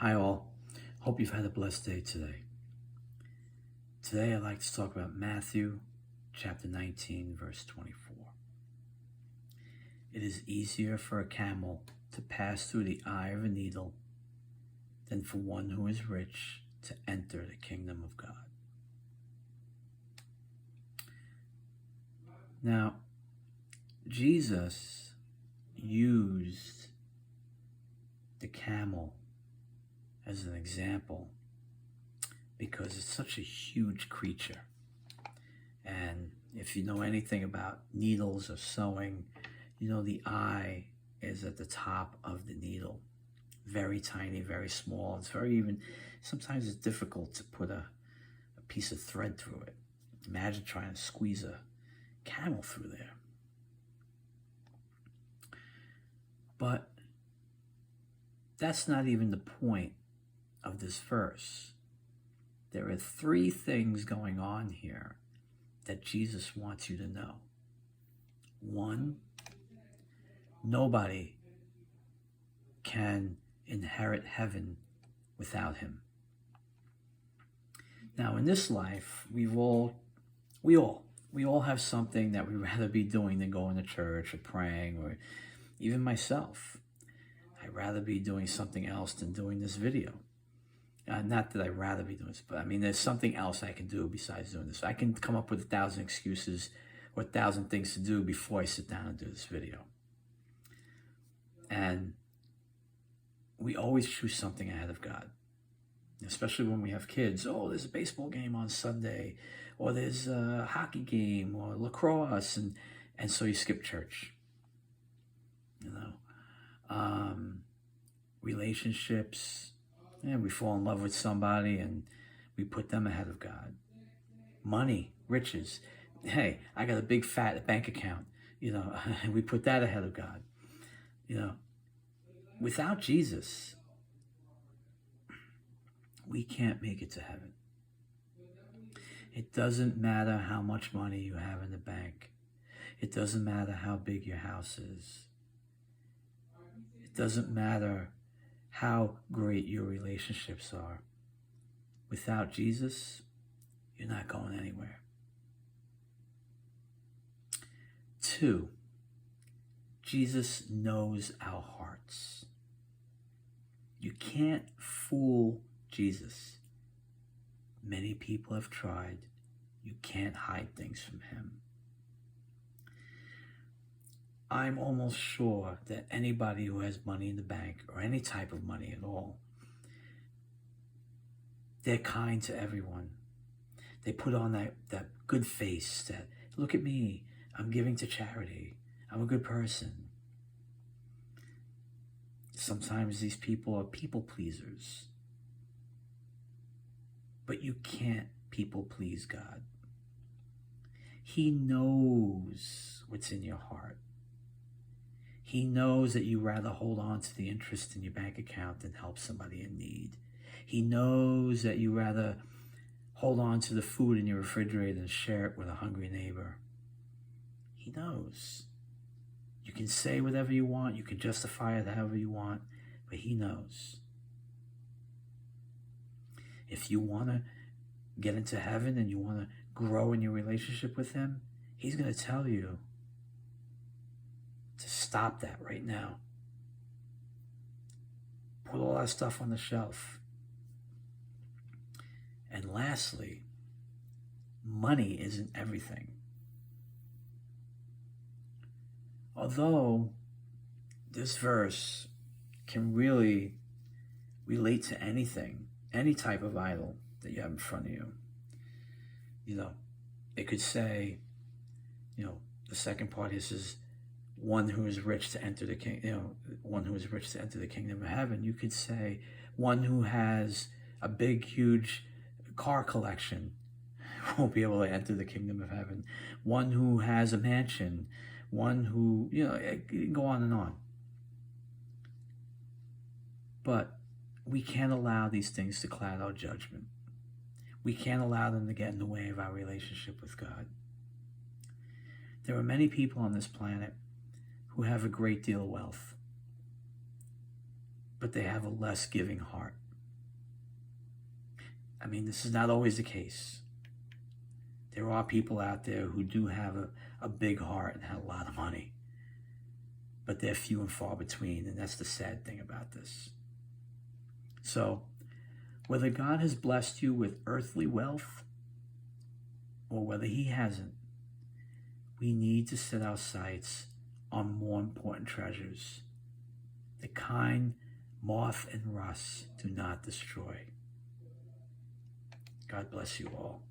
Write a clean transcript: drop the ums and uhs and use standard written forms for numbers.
Hi all, hope you've had a blessed day today. Today I'd like to talk about Matthew chapter 19 verse 24. It is easier for a camel to pass through the eye of a needle than for one who is rich to enter the kingdom of God. Now, Jesus used the camel as an example because it's such a huge creature. And if you know anything about needles or sewing, you know the eye is at the top of the needle. Very tiny, very small. It's sometimes it's difficult to put a piece of thread through it. Imagine trying to squeeze a camel through there. But that's not even the point of this verse. There are three things going on here that Jesus wants you to know. One, nobody can inherit heaven without him. Now, in this life, we all have something that we'd rather be doing than going to church or praying, or even myself. I'd rather be doing something else than doing this video. Not that I'd rather be doing this, but I mean, there's something else I can do besides doing this. I can come up with 1,000 excuses or 1,000 things to do before I sit down and do this video. And we always choose something ahead of God, especially when we have kids. Oh, there's a baseball game on Sunday, or there's a hockey game, or lacrosse, and so you skip church. Relationships. We fall in love with somebody and we put them ahead of God. Money, riches. Hey, I got a big fat bank account, and we put that ahead of God. Without Jesus, we can't make it to heaven. It doesn't matter how much money you have in the bank. It doesn't matter how big your house is. It doesn't matter how great your relationships are. Without Jesus, you're not going anywhere. 2, Jesus knows our hearts. You can't fool Jesus. Many people have tried. You can't hide things from him. I'm almost sure that anybody who has money in the bank, or any type of money at all, they're kind to everyone. They put on that good face that, look at me, I'm giving to charity, I'm a good person. Sometimes these people are people pleasers. But you can't people please God. He knows what's in your heart. He knows that you rather hold on to the interest in your bank account than help somebody in need. He knows that you rather hold on to the food in your refrigerator than share it with a hungry neighbor. He knows. You can say whatever you want. You can justify it however you want, but he knows. If you want to get into heaven and you want to grow in your relationship with him, he's going to tell you to stop that right now. Put all that stuff on the shelf. And lastly, money isn't everything. Although this verse can really relate to anything, any type of idol that you have in front of you. It could say, the second part is one who is rich to enter the one who is rich to enter the kingdom of heaven. You could say one who has a big, huge car collection won't be able to enter the kingdom of heaven. One who has a mansion, one who, it can go on and on. But we can't allow these things to cloud our judgment. We can't allow them to get in the way of our relationship with God. There are many people on this planet who have a great deal of wealth, but they have a less giving heart. I mean, this is not always the case. There are people out there who do have a big heart and have a lot of money, but they're few and far between, and that's the sad thing about this. So, whether God has blessed you with earthly wealth or whether he hasn't, we need to set our sights on more important treasures, the kind moth and rust do not destroy. God bless you all.